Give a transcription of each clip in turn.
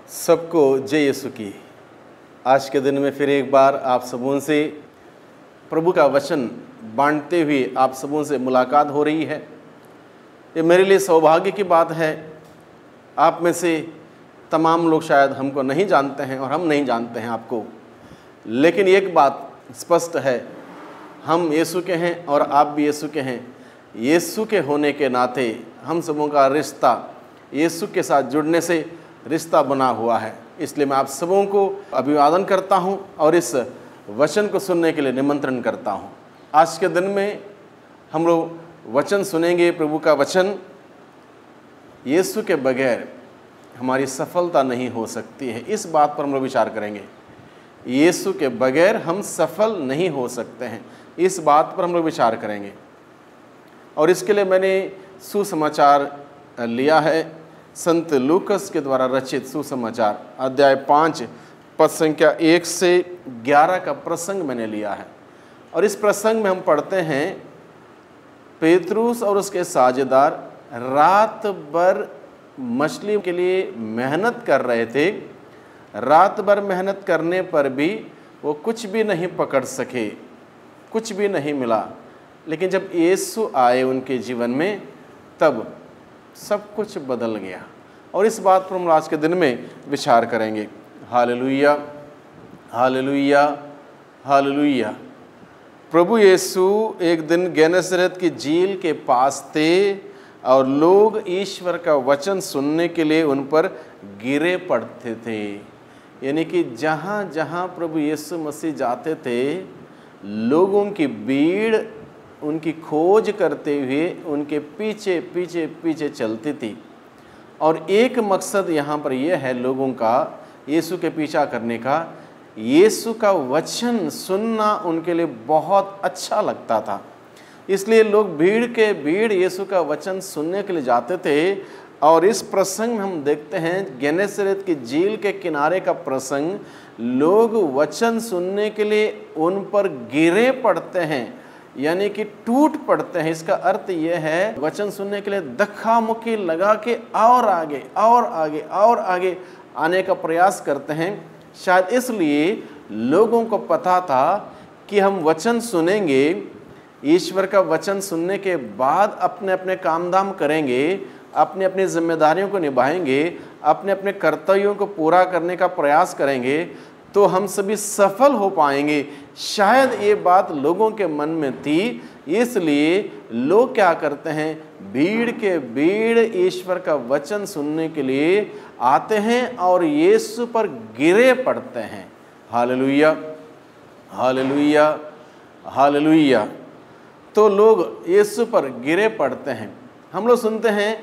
सबको जय यीशु की। आज के दिन में फिर एक बार आप सबों से प्रभु का वचन बांटते हुए आप सबों से मुलाकात हो रही है। ये मेरे लिए सौभाग्य की बात है। आप में से तमाम लोग शायद हमको नहीं जानते हैं और हम नहीं जानते हैं आपको, लेकिन एक बात स्पष्ट है, हम यीशु के हैं और आप भी यीशु के हैं। यीशु के होने के नाते हम सबों का रिश्ता यीशु के साथ जुड़ने से रिश्ता बना हुआ है। इसलिए मैं आप सबों को अभिवादन करता हूं और इस वचन को सुनने के लिए निमंत्रण करता हूं। आज के दिन में हम लोग वचन सुनेंगे, प्रभु का वचन। यीशु के बगैर हमारी सफलता नहीं हो सकती है, इस बात पर हम लोग विचार करेंगे। यीशु के बगैर हम सफल नहीं हो सकते हैं, इस बात पर हम लोग विचार करेंगे। और इसके लिए मैंने सुसमाचार लिया है, संत लूकस के द्वारा रचित सुसमाचार अध्याय 5 पद संख्या 1 से 11 का प्रसंग मैंने लिया है। और इस प्रसंग में हम पढ़ते हैं, पेतरुस और उसके साझेदार रात भर मछली के लिए मेहनत कर रहे थे। रात भर मेहनत करने पर भी वो कुछ भी नहीं पकड़ सके, कुछ भी नहीं मिला। लेकिन जब यीशु आए उनके जीवन में, तब सब कुछ बदल गया। और इस बात पर हम आज के दिन में विचार करेंगे। Hallelujah, hallelujah, hallelujah. प्रभु यीशु एक दिन गेनेसरेत की झील के पास थे और लोग ईश्वर का वचन सुनने के लिए उन पर गिरे पड़ते थे। यानी कि जहाँ जहाँ प्रभु यीशु मसीह जाते थे, लोगों की भीड़ उनकी खोज करते हुए उनके पीछे पीछे पीछे चलती थी। और एक मकसद यहाँ पर यह है लोगों का यीशु के पीछा करने का। यीशु का वचन सुनना उनके लिए बहुत अच्छा लगता था, इसलिए लोग भीड़ के भीड़ यीशु का वचन सुनने के लिए जाते थे। और इस प्रसंग में हम देखते हैं, गेनेसरेत की झील के किनारे का प्रसंग, लोग वचन सुनने के लिए उन पर गिरे पड़ते हैं, यानी कि टूट पड़ते हैं। इसका अर्थ यह है, वचन सुनने के लिए धक्का मुक्की लगा के और आगे और आगे और आगे आने का प्रयास करते हैं। शायद इसलिए लोगों को पता था कि हम वचन सुनेंगे, ईश्वर का वचन सुनने के बाद अपने अपने काम धाम करेंगे, अपनी अपनी जिम्मेदारियों को निभाएंगे, अपने अपने कर्तव्यों को पूरा करने का प्रयास करेंगे, तो हम सभी सफल हो पाएंगे। शायद ये बात लोगों के मन में थी, इसलिए लोग क्या करते हैं, भीड़ के भीड़ ईश्वर का वचन सुनने के लिए आते हैं और यीशु पर गिरे पड़ते हैं। Hallelujah, hallelujah, hallelujah. तो लोग यीशु पर गिरे पड़ते हैं। हम लोग सुनते हैं,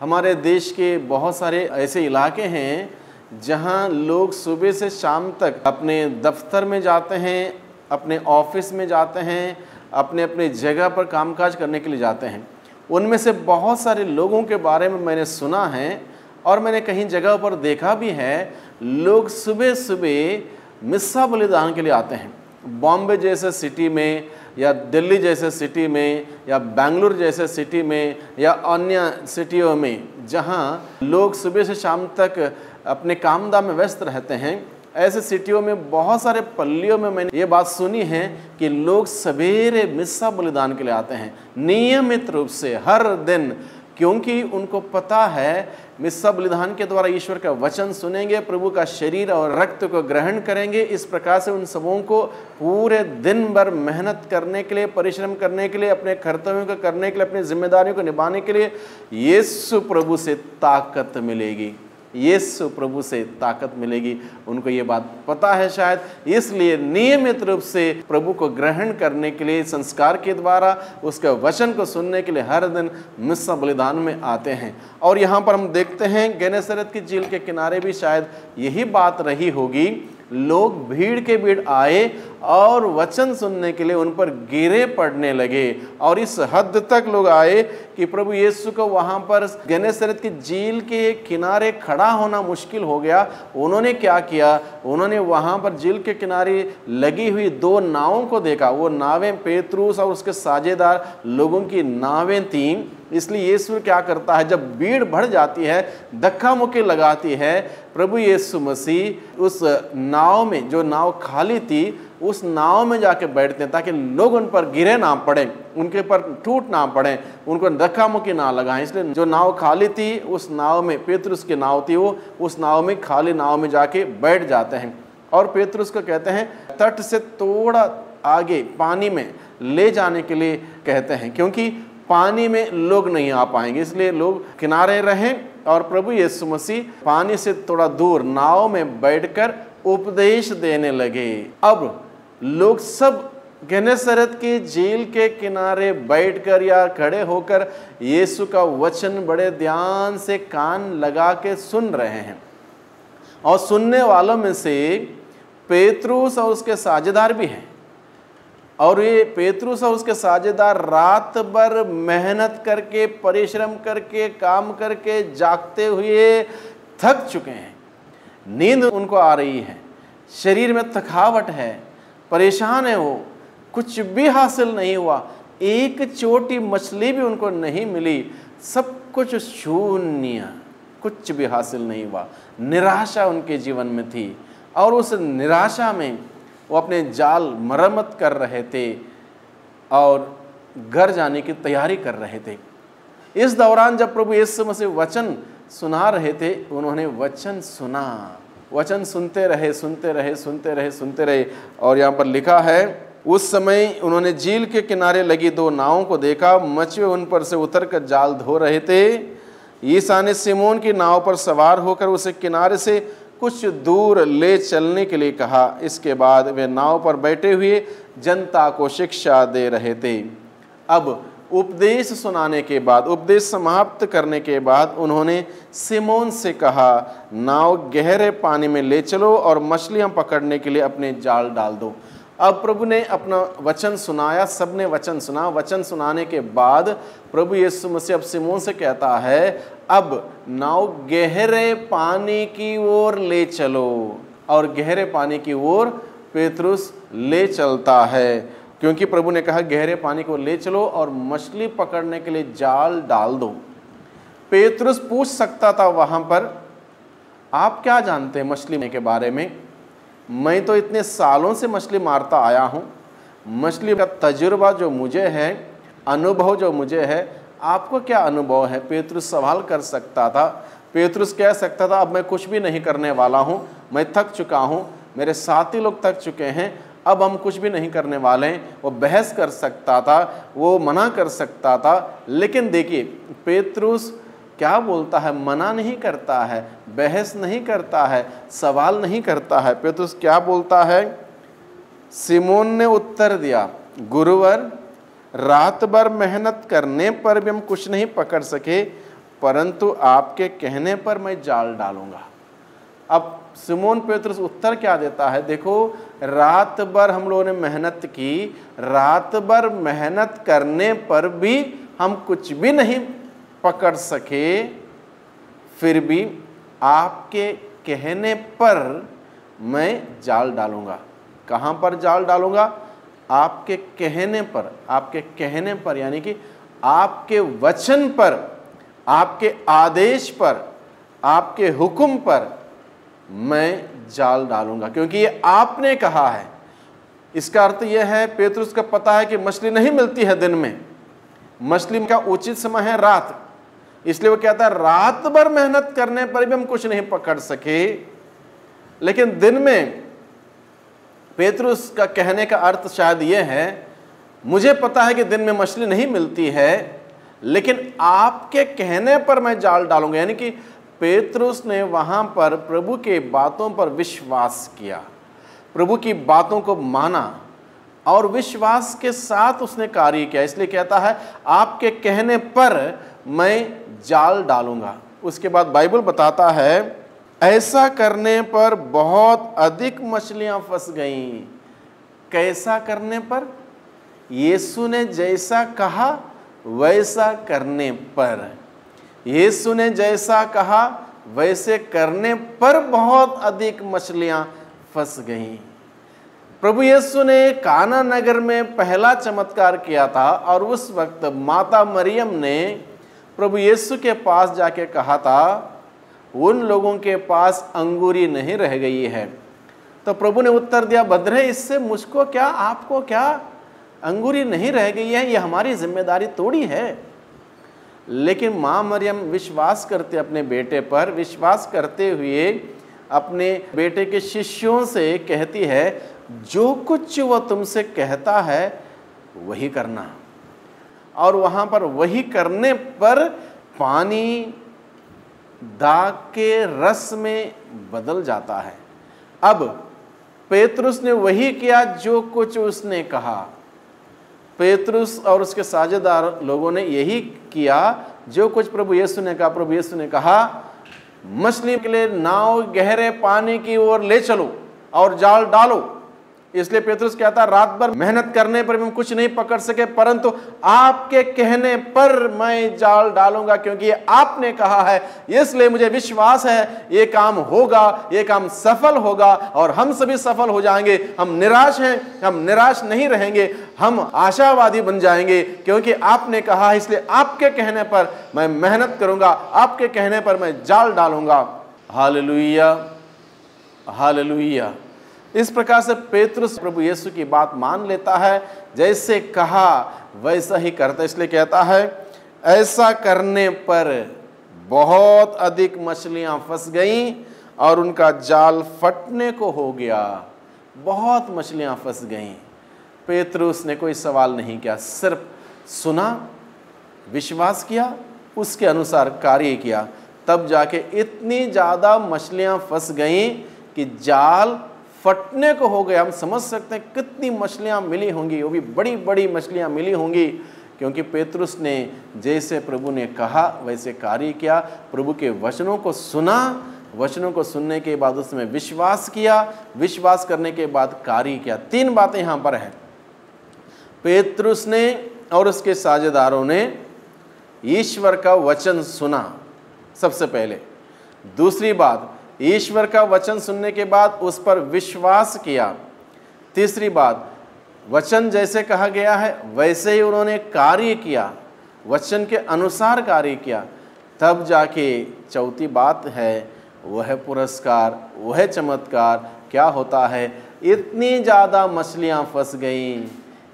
हमारे देश के बहुत सारे ऐसे इलाके हैं जहाँ लोग सुबह से शाम तक अपने दफ्तर में जाते हैं, अपने ऑफिस में जाते हैं, अपने अपने जगह पर कामकाज करने के लिए जाते हैं। उनमें से बहुत सारे लोगों के बारे में मैंने सुना है और मैंने कहीं जगह पर देखा भी है, लोग सुबह सुबह मिस्सा बलिदान के लिए आते हैं। बॉम्बे जैसे सिटी में या दिल्ली जैसे सिटी में या बेंगलुरु जैसे सिटी में या अन्य सिटियों में, जहाँ लोग सुबह से शाम तक अपने काम धाम में व्यस्त रहते हैं, ऐसे सिटियों में बहुत सारे पल्लियों में मैंने ये बात सुनी है कि लोग सवेरे मिस्सा बलिदान के लिए आते हैं, नियमित रूप से हर दिन, क्योंकि उनको पता है मिस्सा बलिदान के द्वारा ईश्वर का वचन सुनेंगे, प्रभु का शरीर और रक्त को ग्रहण करेंगे। इस प्रकार से उन सबों को पूरे दिन भर मेहनत करने के लिए, परिश्रम करने के लिए, अपने कर्तव्यों को करने के लिए, अपनी जिम्मेदारियों को निभाने के लिए यीशु प्रभु से ताकत मिलेगी, यीशु प्रभु से ताकत मिलेगी। उनको ये बात पता है शायद, इसलिए नियमित रूप से प्रभु को ग्रहण करने के लिए, संस्कार के द्वारा उसके वचन को सुनने के लिए हर दिन मिस्सा बलिदान में आते हैं। और यहाँ पर हम देखते हैं, गेनेसरेत की झील के किनारे भी शायद यही बात रही होगी। लोग भीड़ के भीड़ आए और वचन सुनने के लिए उन पर गिरे पड़ने लगे, और इस हद तक लोग आए कि प्रभु यीशु को वहाँ पर गेनेसरेत की झील के किनारे खड़ा होना मुश्किल हो गया, उन्होंने क्या किया, उन्होंने वहाँ पर झील के किनारे लगी हुई 2 नावों को देखा। वो नावें पेतरुस और उसके साझेदार लोगों की नावें थीं। इसलिए यीशु क्या करता है, जब भीड़ बढ़ जाती है, धक्का मुक्की लगाती है, प्रभु यीशु मसीह उस नाव में, जो नाव खाली थी, उस नाव में जाके बैठते हैं ताकि लोग उन पर गिरे ना पड़े, उनके पर टूट ना पड़े, उनको धक्का मुक्की ना लगाएं। इसलिए जो नाव खाली थी, उस नाव में, पेतरुस की नाव थी, वो उस नाव में, खाली नाव में जाके बैठ जाते हैं और पेतरुस को कहते हैं तट से थोड़ा आगे पानी में ले जाने के लिए कहते हैं, क्योंकि पानी में लोग नहीं आ पाएंगे, इसलिए लोग किनारे रहें। और प्रभु यीशु मसीह पानी से थोड़ा दूर नाव में बैठकर उपदेश देने लगे। अब लोग सब गेनेसरेत की झील के किनारे बैठकर या खड़े होकर यीशु का वचन बड़े ध्यान से कान लगा के सुन रहे हैं। और सुनने वालों में से पेतरुस और उसके साझेदार भी हैं। और ये पेतरुस और उसके साझेदार रात भर मेहनत करके, परिश्रम करके, काम करके, जागते हुए थक चुके हैं। नींद उनको आ रही है, शरीर में थकावट है, परेशान है, वो कुछ भी हासिल नहीं हुआ, एक छोटी मछली भी उनको नहीं मिली, सब कुछ शून्य, कुछ भी हासिल नहीं हुआ। निराशा उनके जीवन में थी और उस निराशा में वो अपने जाल मरम्मत कर रहे थे और घर जाने की तैयारी कर रहे थे। इस दौरान जब प्रभु यीशु मसीह वचन सुना रहे थे, उन्होंने वचन सुना, वचन सुनते रहे, सुनते रहे, सुनते रहे, सुनते रहे। और यहाँ पर लिखा है, उस समय उन्होंने झील के किनारे लगी 2 नावों को देखा, मछुए उन पर से उतरकर जाल धो रहे थे। ईसा ने सिमोन की नाव पर सवार होकर उसे किनारे से कुछ दूर ले चलने के लिए कहा। इसके बाद वे नाव पर बैठे हुए जनता को शिक्षा दे रहे थे। अब उपदेश सुनाने के बाद, उपदेश समाप्त करने के बाद उन्होंने सिमोन से कहा, नाव गहरे पानी में ले चलो और मछलियां पकड़ने के लिए अपने जाल डाल दो। अब प्रभु ने अपना वचन सुनाया, सबने वचन सुना। वचन सुनाने के बाद प्रभु यीशु मसीह अब सिमोन से कहता है, अब नाव गहरे पानी की ओर ले चलो। और गहरे पानी की ओर पेतरुस ले चलता है, क्योंकि प्रभु ने कहा गहरे पानी को ले चलो और मछली पकड़ने के लिए जाल डाल दो। पेतरुस पूछ सकता था वहां पर, आप क्या जानते हैं मछली के बारे में? मैं तो इतने सालों से मछली मारता आया हूँ, मछली का तजुर्बा जो मुझे है, अनुभव जो मुझे है, आपको क्या अनुभव है? पेतरुस सवाल कर सकता था। पेतरुस कह सकता था, अब मैं कुछ भी नहीं करने वाला हूँ, मैं थक चुका हूँ, मेरे साथी लोग थक चुके हैं, अब हम कुछ भी नहीं करने वाले हैं। वो बहस कर सकता था, वो मना कर सकता था। लेकिन देखिए पेतरुस क्या बोलता है, मना नहीं करता है, बहस नहीं करता है, सवाल नहीं करता है। पेतरुस क्या बोलता है? सिमोन ने उत्तर दिया, गुरुवर, रात भर मेहनत करने पर भी हम कुछ नहीं पकड़ सके, परंतु आपके कहने पर मैं जाल डालूंगा। अब सिमोन पेतरुस उत्तर क्या देता है? देखो, रात भर हम लोगों ने मेहनत की, रात भर मेहनत करने पर भी हम कुछ भी नहीं पकड़ सके, फिर भी आपके कहने पर मैं जाल डालूंगा। कहाँ पर जाल डालूंगा? आपके कहने पर। आपके कहने पर यानी कि आपके वचन पर, आपके आदेश पर, आपके हुक्म पर मैं जाल डालूंगा, क्योंकि ये आपने कहा है। इसका अर्थ यह है, पेतरुस का पता है कि मछली नहीं मिलती है दिन में, मछली का उचित समय है रात। इसलिए वो कहता है, रात भर मेहनत करने पर भी हम कुछ नहीं पकड़ सके। लेकिन दिन में पेतरुस का कहने का अर्थ शायद ये है, मुझे पता है कि दिन में मछली नहीं मिलती है, लेकिन आपके कहने पर मैं जाल डालूंगा। यानी कि पेतरुस ने वहां पर प्रभु के बातों पर विश्वास किया, प्रभु की बातों को माना और विश्वास के साथ उसने कार्य किया। इसलिए कहता है, आपके कहने पर मैं जाल डालूंगा। उसके बाद बाइबल बताता है, ऐसा करने पर बहुत अधिक मछलियां फंस गईं। कैसा करने पर? यीशु ने जैसा कहा वैसा करने पर, यीशु ने जैसा कहा वैसे करने पर बहुत अधिक मछलियां फंस गईं। प्रभु यीशु ने काना नगर में पहला चमत्कार किया था और उस वक्त माता मरियम ने प्रभु यीशु के पास जाके कहा था, उन लोगों के पास अंगूरी नहीं रह गई है। तो प्रभु ने उत्तर दिया, बद्रे इससे मुझको क्या, आपको क्या, अंगूरी नहीं रह गई है, ये हमारी जिम्मेदारी थोड़ी है। लेकिन माँ मरियम विश्वास करते अपने बेटे पर, विश्वास करते हुए अपने बेटे के शिष्यों से कहती है, जो कुछ वो तुमसे कहता है वही करना। और वहाँ पर वही करने पर पानी दाग के रस में बदल जाता है। अब पेतरुस ने वही किया जो कुछ उसने कहा। पेतरुस और उसके साझेदार लोगों ने यही किया जो कुछ प्रभु यीशु ने कहा। प्रभु यीशु ने कहा, मछली के लिए नाव गहरे पानी की ओर ले चलो और जाल डालो। इसलिए पेतरुस कहता, रात भर मेहनत करने पर भी हम कुछ नहीं पकड़ सके, परंतु आपके कहने पर मैं जाल डालूंगा, क्योंकि ये आपने कहा है, इसलिए मुझे विश्वास है ये काम होगा, ये काम सफल होगा और हम सभी सफल हो जाएंगे। हम निराश हैं, हम निराश नहीं रहेंगे, हम आशावादी बन जाएंगे, क्योंकि आपने कहा है, इसलिए आपके कहने पर मैं मेहनत करूंगा, आपके कहने पर मैं जाल डालूंगा। Hallelujah, hallelujah. इस प्रकार से पेतरुस प्रभु यीशु की बात मान लेता है, जैसे कहा वैसा ही करता है। इसलिए कहता है, ऐसा करने पर बहुत अधिक मछलियां फंस गईं और उनका जाल फटने को हो गया। बहुत मछलियां फंस गईं। पेतरुस ने कोई सवाल नहीं किया, सिर्फ सुना, विश्वास किया, उसके अनुसार कार्य किया। तब जाके इतनी ज़्यादा मछलियां फंस गईं कि जाल फटने को हो गया। हम समझ सकते हैं कितनी मछलियां मिली होंगी, वो भी बड़ी बड़ी मछलियां मिली होंगी, क्योंकि पेतरुस ने जैसे प्रभु ने कहा वैसे कार्य किया। प्रभु के वचनों को सुना, वचनों को सुनने के बाद उसमें विश्वास किया, विश्वास करने के बाद कार्य किया। 3 बातें यहाँ पर हैं। पेतरुस ने और उसके साझेदारों ने ईश्वर का वचन सुना सबसे पहले। दूसरी बात, ईश्वर का वचन सुनने के बाद उस पर विश्वास किया। तीसरी बात, वचन जैसे कहा गया है वैसे ही उन्होंने कार्य किया, वचन के अनुसार कार्य किया। तब जाके चौथी बात है, वह पुरस्कार, वह चमत्कार क्या होता है। इतनी ज़्यादा मछलियाँ फंस गईं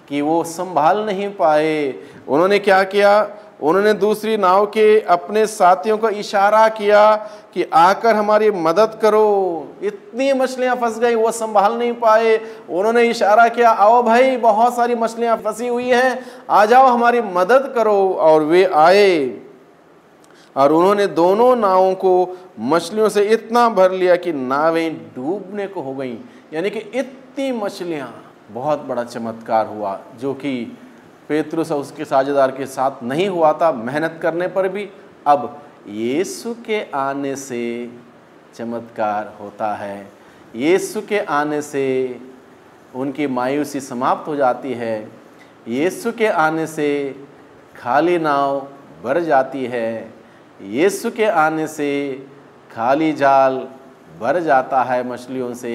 कि वो संभाल नहीं पाए। उन्होंने क्या किया, उन्होंने दूसरी नाव के अपने साथियों को इशारा किया कि आकर हमारी मदद करो। इतनी मछलियां फंस गई, वो संभाल नहीं पाए। उन्होंने इशारा किया, आओ भाई, बहुत सारी मछलियां फंसी हुई हैं, आ जाओ हमारी मदद करो। और वे आए और उन्होंने दोनों नावों को मछलियों से इतना भर लिया कि नावें डूबने को हो गईं। यानी कि इतनी मछलियां, बहुत बड़ा चमत्कार हुआ जो कि पेतरुस और उसके साझेदार के साथ नहीं हुआ था मेहनत करने पर भी। अब यीशु के आने से चमत्कार होता है। यीशु के आने से उनकी मायूसी समाप्त हो जाती है। यीशु के आने से खाली नाव भर जाती है। यीशु के आने से खाली जाल भर जाता है मछलियों से।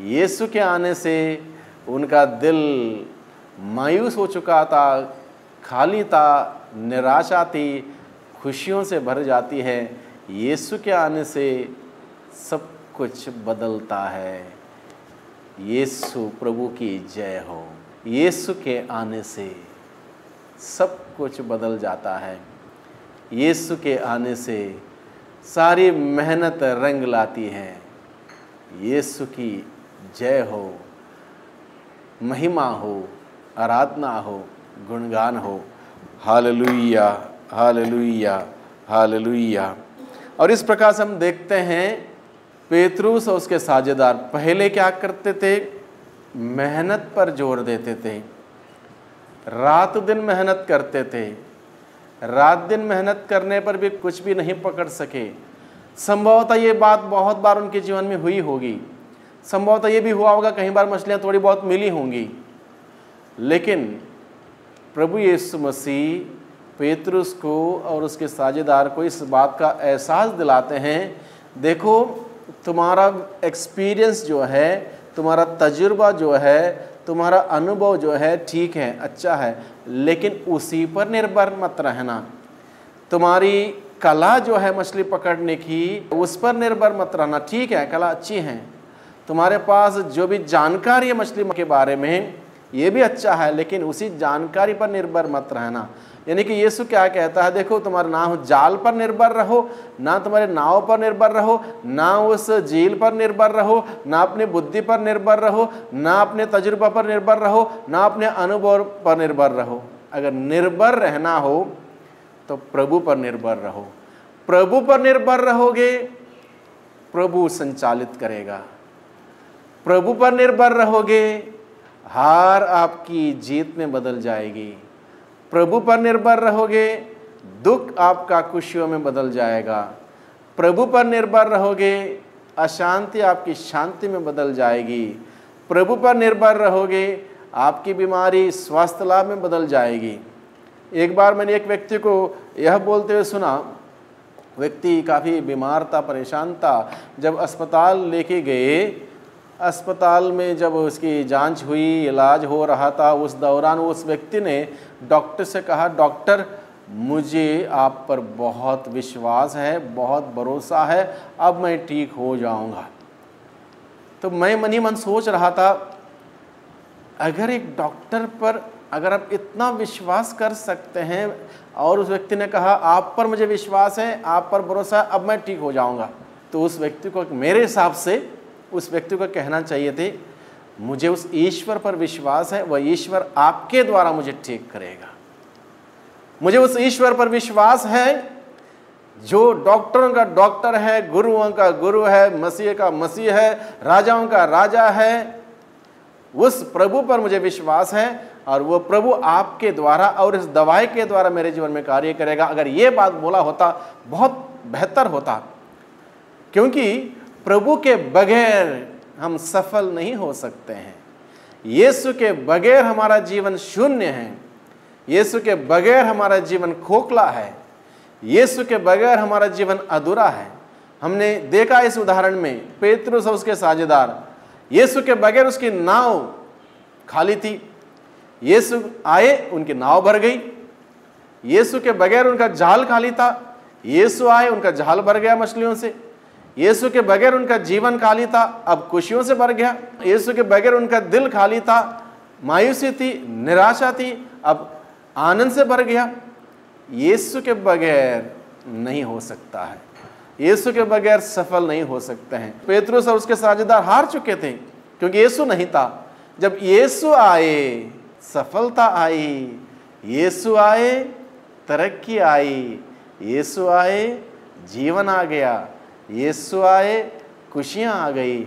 यीशु के आने से उनका दिल मायूस हो चुका था, खाली था, निराशा थी, खुशियों से भर जाती है। यीशु के आने से सब कुछ बदलता है। यीशु प्रभु की जय हो। यीशु के आने से सब कुछ बदल जाता है। यीशु के आने से सारी मेहनत रंग लाती है। यीशु की जय हो, महिमा हो, आराधना हो, गुणगान हो। Hallelujah, hallelujah, hallelujah. और इस प्रकार से हम देखते हैं पेतरुस और उसके साझेदार पहले क्या करते थे, मेहनत पर जोर देते थे, रात दिन मेहनत करते थे। रात दिन मेहनत करने पर भी कुछ भी नहीं पकड़ सके। संभवतः ये बात बहुत बार उनके जीवन में हुई होगी। संभवतः ये भी हुआ होगा, कई बार मछलियाँ थोड़ी बहुत मिली होंगी। लेकिन प्रभु यीशु मसीह पेतरुस को और उसके साझेदार को इस बात का एहसास दिलाते हैं, देखो तुम्हारा एक्सपीरियंस जो है, तुम्हारा तजुर्बा जो है, तुम्हारा अनुभव जो है ठीक है, अच्छा है, लेकिन उसी पर निर्भर मत रहना। तुम्हारी कला जो है मछली पकड़ने की, उस पर निर्भर मत रहना। ठीक है, कला अच्छी है, तुम्हारे पास जो भी जानकारी है मछली के बारे में ये भी अच्छा है, लेकिन उसी जानकारी पर निर्भर मत रहना। यानी कि यीशु क्या कहता है, देखो तुम्हारा ना हो जाल पर निर्भर रहो, ना तुम्हारे नाव पर निर्भर रहो, ना उस झील पर निर्भर रहो, ना अपनी बुद्धि पर निर्भर रहो, ना अपने तजुर्बा पर निर्भर रहो, ना अपने अनुभव पर निर्भर रहो। अगर निर्भर रहना हो तो प्रभु पर निर्भर रहो। प्रभु पर निर्भर रहोगे, प्रभु संचालित करेगा। प्रभु पर निर्भर रहोगे, हार आपकी जीत में बदल जाएगी। प्रभु पर निर्भर रहोगे, दुख आपका खुशियों में बदल जाएगा। प्रभु पर निर्भर रहोगे, अशांति आपकी शांति में बदल जाएगी। प्रभु पर निर्भर रहोगे, आपकी बीमारी स्वास्थ्य लाभ में बदल जाएगी। एक बार मैंने एक व्यक्ति को यह बोलते हुए सुना, व्यक्ति काफ़ी बीमार था, परेशान था। जब अस्पताल लेके गए, अस्पताल में जब उसकी जांच हुई, इलाज हो रहा था, उस दौरान उस व्यक्ति ने डॉक्टर से कहा, डॉक्टर मुझे आप पर बहुत विश्वास है, बहुत भरोसा है, अब मैं ठीक हो जाऊंगा। तो मैं मन ही मन सोच रहा था, अगर एक डॉक्टर पर अगर आप इतना विश्वास कर सकते हैं और उस व्यक्ति ने कहा आप पर मुझे विश्वास है, आप पर भरोसा है, अब मैं ठीक हो जाऊंगा, तो उस व्यक्ति को, मेरे हिसाब से उस व्यक्ति को कहना चाहिए थे, मुझे उस ईश्वर पर विश्वास है, वह ईश्वर आपके द्वारा मुझे ठीक करेगा। मुझे उस ईश्वर पर विश्वास है जो डॉक्टरों का डॉक्टर है, गुरुओं का गुरु है, मसीह का मसीह है, राजाओं का राजा है। उस प्रभु पर मुझे विश्वास है और वो प्रभु आपके द्वारा और इस दवाई के द्वारा मेरे जीवन में कार्य करेगा। अगर ये बात बोला होता बहुत बेहतर होता, क्योंकि प्रभु के बगैर हम सफल नहीं हो सकते हैं। यीशु के बगैर हमारा जीवन शून्य है। यीशु के बगैर हमारा जीवन खोखला है। यीशु के बगैर हमारा जीवन अधूरा है। हमने देखा इस उदाहरण में पेतरुस और उसके साझेदार, यीशु के बगैर उसकी नाव खाली थी। यीशु आए, उनकी नाव भर गई। यीशु के बगैर उनका जाल खाली था। यीशु आए, उनका जाल भर गया मछलियों से। यीशु के बगैर उनका जीवन खाली था, अब खुशियों से भर गया। यीशु के बगैर उनका दिल खाली था, मायूसी थी, निराशा थी, अब आनंद से भर गया। यीशु के बगैर नहीं हो सकता है। यीशु के बगैर सफल नहीं हो सकते हैं। पेतरुस और उसके साझेदार हार चुके थे क्योंकि यीशु नहीं था। जब यीशु आए, सफलता आई। यीशु आए, तरक्की आई। यीशु आए, जीवन आ गया। यीशु आए, खुशियाँ आ गई।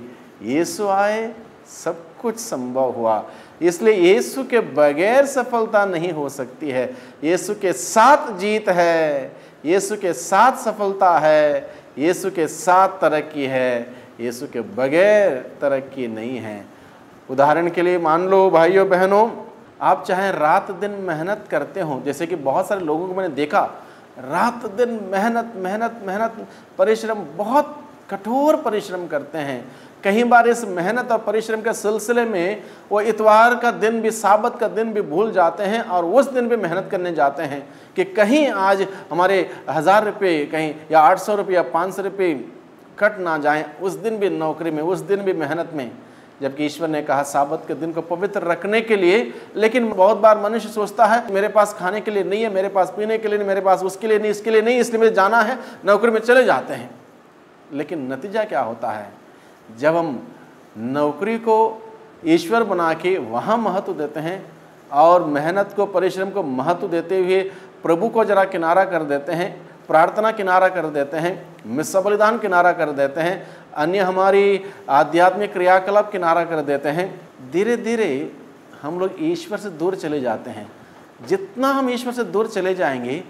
यीशु आए, सब कुछ संभव हुआ। इसलिए यीशु के बगैर सफलता नहीं हो सकती है। यीशु के साथ जीत है, यीशु के साथ सफलता है, यीशु के साथ तरक्की है। यीशु के बगैर तरक्की नहीं है। उदाहरण के लिए मान लो भाइयों बहनों, आप चाहे रात दिन मेहनत करते हो, जैसे कि बहुत सारे लोगों को मैंने देखा, रात दिन मेहनत मेहनत मेहनत परिश्रम, बहुत कठोर परिश्रम करते हैं। कई बार इस मेहनत और परिश्रम के सिलसिले में वो इतवार का दिन भी, साबत का दिन भी भूल जाते हैं और उस दिन भी मेहनत करने जाते हैं कि कहीं आज हमारे 1000 रुपये कहीं या 800 रुपये या 500 रुपये कट ना जाएं, उस दिन भी नौकरी में, उस दिन भी मेहनत में। जबकि ईश्वर ने कहा साबत के दिन को पवित्र रखने के लिए। लेकिन बहुत बार मनुष्य सोचता है मेरे पास खाने के लिए नहीं है, मेरे पास पीने के लिए नहीं, मेरे पास उसके लिए नहीं, इसके लिए नहीं, इसलिए मुझे जाना है, नौकरी में चले जाते हैं। लेकिन नतीजा क्या होता है? जब हम नौकरी को ईश्वर बना के वहाँ महत्व देते हैं और मेहनत को, परिश्रम को महत्व देते हुए प्रभु को जरा किनारा कर देते हैं, प्रार्थना किनारा कर देते हैं, मिस्सा बलिदान किनारा कर देते हैं, अन्य हमारी आध्यात्मिक क्रियाकलाप किनारा कर देते हैं, धीरे धीरे हम लोग ईश्वर से दूर चले जाते हैं। जितना हम ईश्वर से दूर चले जाएंगे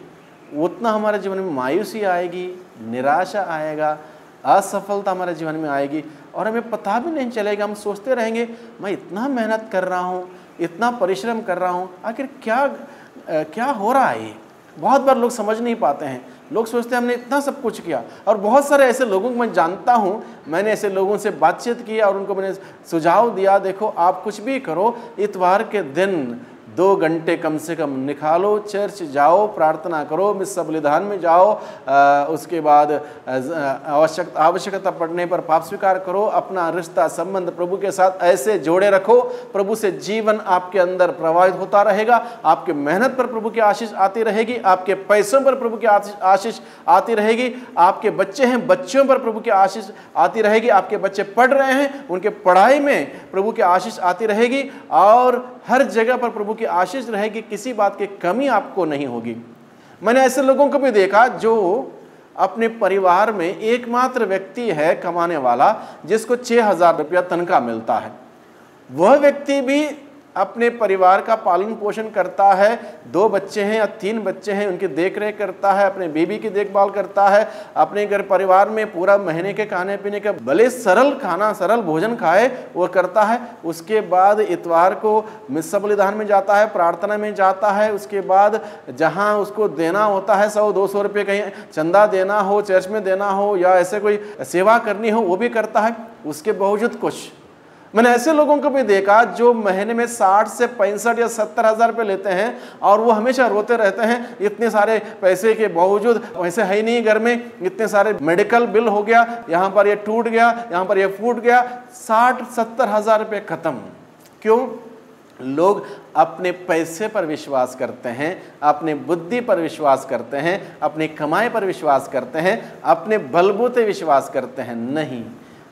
उतना हमारे जीवन में मायूसी आएगी, निराशा आएगा, असफलता हमारे जीवन में आएगी और हमें पता भी नहीं चलेगा। हम सोचते रहेंगे मैं इतना मेहनत कर रहा हूँ, इतना परिश्रम कर रहा हूँ, आखिर क्या क्या हो रहा है? बहुत बार लोग समझ नहीं पाते हैं। लोग सोचते हैं हमने इतना सब कुछ किया, और बहुत सारे ऐसे लोगों को मैं जानता हूँ, मैंने ऐसे लोगों से बातचीत की और उनको मैंने सुझाव दिया, देखो आप कुछ भी करो, इतवार के दिन 2 घंटे कम से कम निकालो, चर्च जाओ, प्रार्थना करो, मिस्सा बलिदान में जाओ, उसके बाद आवश्यकता पड़ने पर पाप स्वीकार करो, अपना रिश्ता संबंध प्रभु के साथ ऐसे जोड़े रखो, प्रभु से जीवन आपके अंदर प्रवाहित होता रहेगा, आपके मेहनत पर प्रभु की आशीष आती रहेगी, आपके पैसों पर प्रभु की आशीष आती रहेगी, आपके बच्चे हैं, बच्चों पर प्रभु की आशीष आती रहेगी, आपके बच्चे पढ़ रहे हैं, उनके पढ़ाई में प्रभु की आशीष आती रहेगी, और हर जगह पर प्रभु की आशीष रहेगी, किसी बात की कमी आपको नहीं होगी। मैंने ऐसे लोगों को भी देखा जो अपने परिवार में एकमात्र व्यक्ति है कमाने वाला, जिसको 6,000 रुपया तनख्वाह मिलता है। वह व्यक्ति भी अपने परिवार का पालन पोषण करता है, 2 बच्चे हैं या 3 बच्चे हैं, उनकी देखरेख करता है, अपने बीबी की देखभाल करता है, अपने घर परिवार में पूरा महीने के खाने पीने का भले सरल खाना, सरल भोजन खाए, वो करता है। उसके बाद इतवार को मिस्सा बलिदान में जाता है, प्रार्थना में जाता है, उसके बाद जहाँ उसको देना होता है 100-200 रुपये, कहीं चंदा देना हो, चर्च में देना हो, या ऐसे कोई सेवा करनी हो, वो भी करता है। उसके बावजूद कुछ मैंने ऐसे लोगों को भी देखा जो महीने में 60 से 65 या 70,000 रुपये लेते हैं, और वो हमेशा रोते रहते हैं, इतने सारे पैसे के बावजूद वैसे है ही नहीं घर में, इतने सारे मेडिकल बिल हो गया, यहाँ पर ये टूट गया, यहाँ पर ये फूट गया, 60-70,000 रुपये खत्म। क्यों? लोग अपने पैसे पर विश्वास करते हैं, अपने बुद्धि पर विश्वास करते हैं, अपनी कमाई पर विश्वास करते हैं, अपने बलबूते विश्वास करते हैं।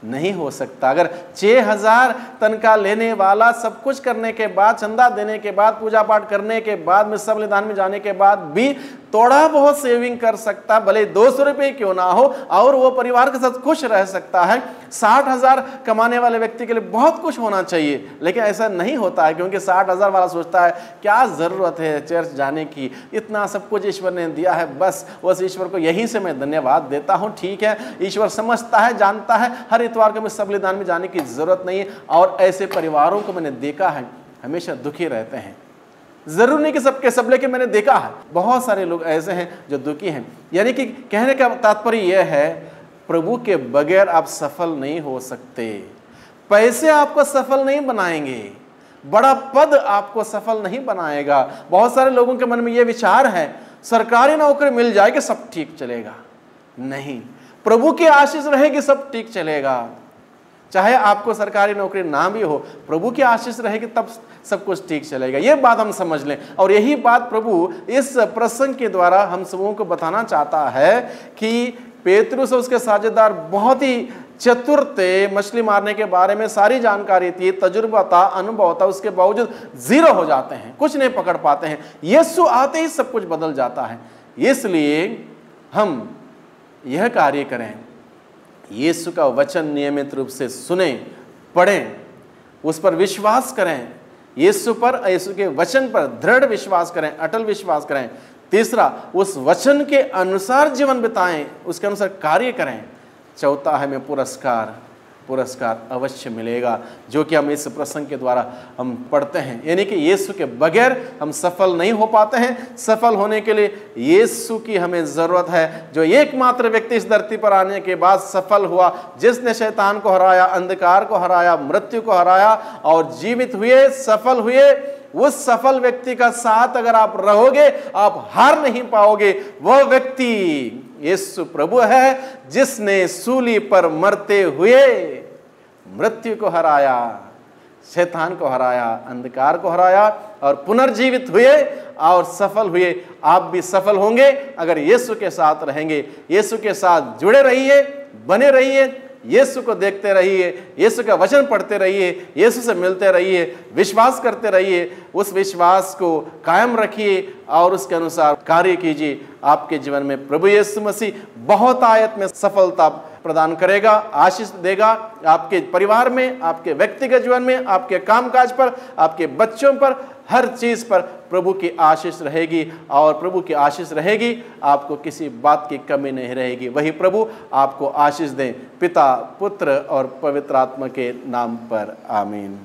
नहीं हो सकता। अगर 6,000 तनख्वाह लेने वाला सब कुछ करने के बाद, चंदा देने के बाद, पूजा पाठ करने के बाद, मिस्सा बलिदान में जाने के बाद भी थोड़ा बहुत सेविंग कर सकता, भले 200 रुपये क्यों ना हो, और वो परिवार के साथ खुश रह सकता है। 60,000 कमाने वाले व्यक्ति के लिए बहुत कुछ होना चाहिए, लेकिन ऐसा नहीं होता है, क्योंकि 60,000 वाला सोचता है क्या ज़रूरत है चर्च जाने की, इतना सब कुछ ईश्वर ने दिया है, बस ईश्वर को यहीं से मैं धन्यवाद देता हूँ। ठीक है, ईश्वर समझता है, जानता है, हर इतवार को मिस्सा बलिदान में जाने की ज़रूरत नहीं है। और ऐसे परिवारों को मैंने देखा है, हमेशा दुखी रहते हैं। जरूर नहीं कि सबके सब, लेकिन मैंने देखा है बहुत सारे लोग ऐसे हैं जो दुखी हैं। यानी कि कहने का तात्पर्य यह है, प्रभु के बगैर आप सफल नहीं हो सकते। पैसे आपको सफल नहीं बनाएंगे, बड़ा पद आपको सफल नहीं बनाएगा। बहुत सारे लोगों के मन में यह विचार है सरकारी नौकरी मिल जाएगी सब ठीक चलेगा। नहीं, प्रभु की आशीष रहेगी सब ठीक चलेगा। चाहे आपको सरकारी नौकरी ना भी हो, प्रभु की आशीष रहेगी तब सब कुछ ठीक चलेगा। ये बात हम समझ लें, और यही बात प्रभु इस प्रसंग के द्वारा हम सबों को बताना चाहता है कि पेतरुस और उसके साझेदार बहुत ही चतुर थे। मछली मारने के बारे में सारी जानकारी थी, तजुर्बा था, अनुभव था, उसके बावजूद जीरो हो जाते हैं, कुछ नहीं पकड़ पाते हैं। यीशु आते ही सब कुछ बदल जाता है। इसलिए हम यह कार्य करें, यीशु का वचन नियमित रूप से सुने, पढ़ें, उस पर विश्वास करें, यीशु पर, यीशु के वचन पर दृढ़ विश्वास करें, अटल विश्वास करें। तीसरा, उस वचन के अनुसार जीवन बिताएं, उसके अनुसार कार्य करें। चौथा है में पुरस्कार अवश्य मिलेगा, जो कि हम इस प्रसंग के द्वारा हम पढ़ते हैं। यानी कि यीशु के बगैर हम सफल नहीं हो पाते हैं। सफल होने के लिए यीशु की हमें ज़रूरत है, जो एकमात्र व्यक्ति इस धरती पर आने के बाद सफल हुआ, जिसने शैतान को हराया, अंधकार को हराया, मृत्यु को हराया और जीवित हुए, सफल हुए। उस सफल व्यक्ति का साथ अगर आप रहोगे, आप हार नहीं पाओगे। वह व्यक्ति यीशु प्रभु है, जिसने सूली पर मरते हुए मृत्यु को हराया, शैतान को हराया, अंधकार को हराया और पुनर्जीवित हुए और सफल हुए। आप भी सफल होंगे अगर यीशु के साथ रहेंगे। यीशु के साथ जुड़े रहिए, बने रहिए, यीशु को देखते रहिए, यीशु का वचन पढ़ते रहिए, यीशु से मिलते रहिए, विश्वास करते रहिए, उस विश्वास को कायम रखिए और उसके अनुसार कार्य कीजिए। आपके जीवन में प्रभु यीशु मसीह बहुत आयत में सफलता प्रदान करेगा, आशीष देगा। आपके परिवार में, आपके व्यक्तिगत जीवन में, आपके कामकाज पर, आपके बच्चों पर, हर चीज़ पर प्रभु की आशीष रहेगी। और प्रभु की आशीष रहेगी, आपको किसी बात की कमी नहीं रहेगी। वही प्रभु आपको आशीष दें, पिता, पुत्र और पवित्र आत्मा के नाम पर। आमीन।